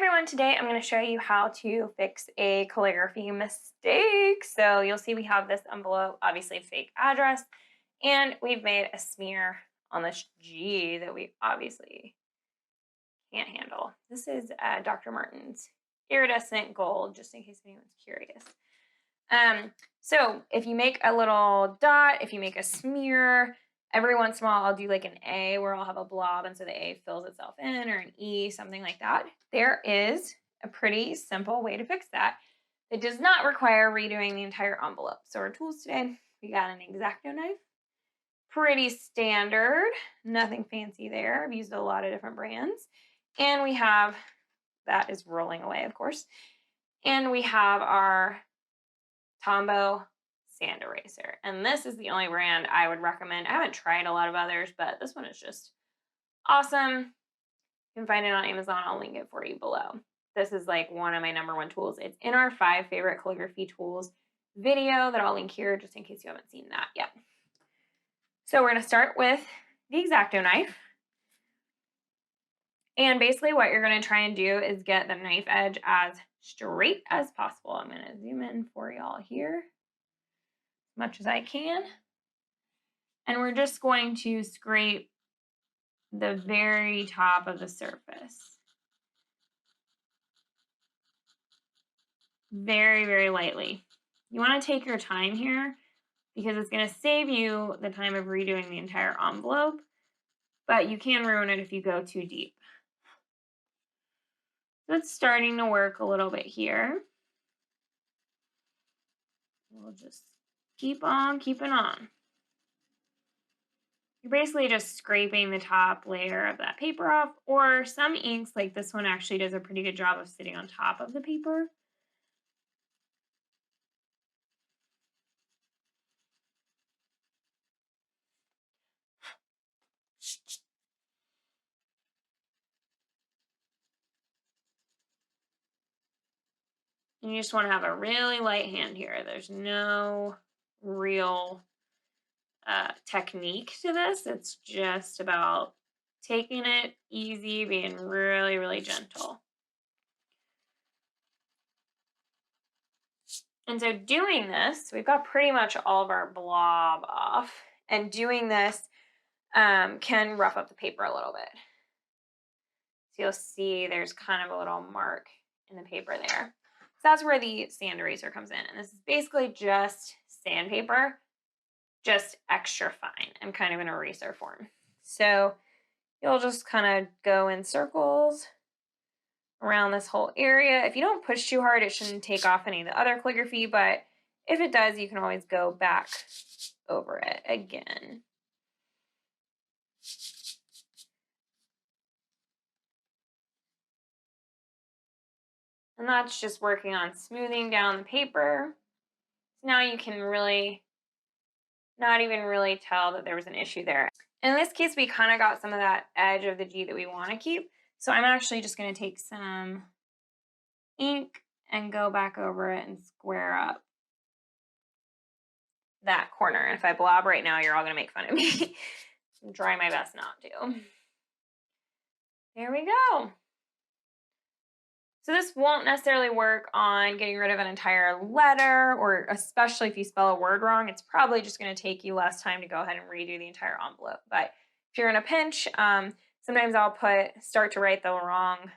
Everyone, today I'm going to show you how to fix a calligraphy mistake. So you'll see we have this envelope, obviously fake address, and we've made a smear on this G that we obviously can't handle. This is Dr. Martin's iridescent gold, just in case anyone's curious. So if you make a little dot, if you make a smear, every once in a while I'll do like an A where I'll have a blob and so the A fills itself in, or an E, something like that. There is a pretty simple way to fix that. It does not require redoing the entire envelope. So our tools today, we got an X-Acto knife. Pretty standard, nothing fancy there. I've used a lot of different brands. And we have, that is rolling away, of course. And we have our Tombow sand eraser. And this is the only brand I would recommend. I haven't tried a lot of others, but this one is just awesome. You can find it on Amazon. I'll link it for you below. This is like one of my #1 tools. It's in our 5 favorite calligraphy tools video that I'll link here just in case you haven't seen that yet. So we're going to start with the X-Acto knife. And basically what you're going to try and do is get the knife edge as straight as possible. I'm going to zoom in for y'all here as much as I can. And we're just going to scrape the very top of the surface. Very, very lightly. You want to take your time here because it's going to save you the time of redoing the entire envelope, but you can ruin it if you go too deep. So it's starting to work a little bit here. We'll just keep on keeping on. You're basically just scraping the top layer of that paper off, or some inks, like this one, actually does a pretty good job of sitting on top of the paper. And you just want to have a really light hand here. There's no real technique to this. It's just about taking it easy, being really, really gentle. And so doing this, we've got pretty much all of our blob off. And doing this can rough up the paper a little bit. So you'll see there's kind of a little mark in the paper there. So that's where the sand eraser comes in. And this is basically just sandpaper, just extra fine and kind of an eraser form. So you'll just kind of go in circles around this whole area. If you don't push too hard, it shouldn't take off any of the other calligraphy, but if it does, you can always go back over it again. And that's just working on smoothing down the paper. So now you can really not even really tell that there was an issue there. In this case, we kind of got some of that edge of the G that we want to keep. So I'm actually just going to take some ink and go back over it and square up that corner. And if I blob right now, you're all going to make fun of me. I'm trying my best not to. There we go. So this won't necessarily work on getting rid of an entire letter, or especially if you spell a word wrong, it's probably just going to take you less time to go ahead and redo the entire envelope. But if you're in a pinch, sometimes I'll start to write the wrong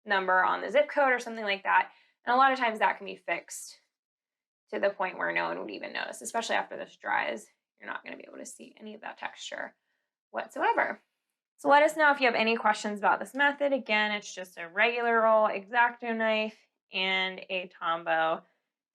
number on the zip code or something like that. And a lot of times that can be fixed to the point where no one would even notice, especially after this dries. You're not going to be able to see any of that texture whatsoever. So let us know if you have any questions about this method. Again, it's just a regular old X-Acto knife and a Tombow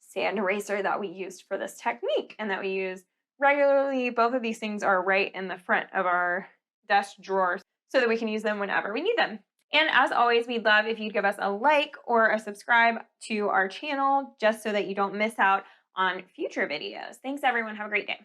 sand eraser that we used for this technique and that we use regularly. Both of these things are right in the front of our desk drawers so that we can use them whenever we need them. And as always, we'd love if you'd give us a like or a subscribe to our channel just so that you don't miss out on future videos. Thanks, everyone. Have a great day.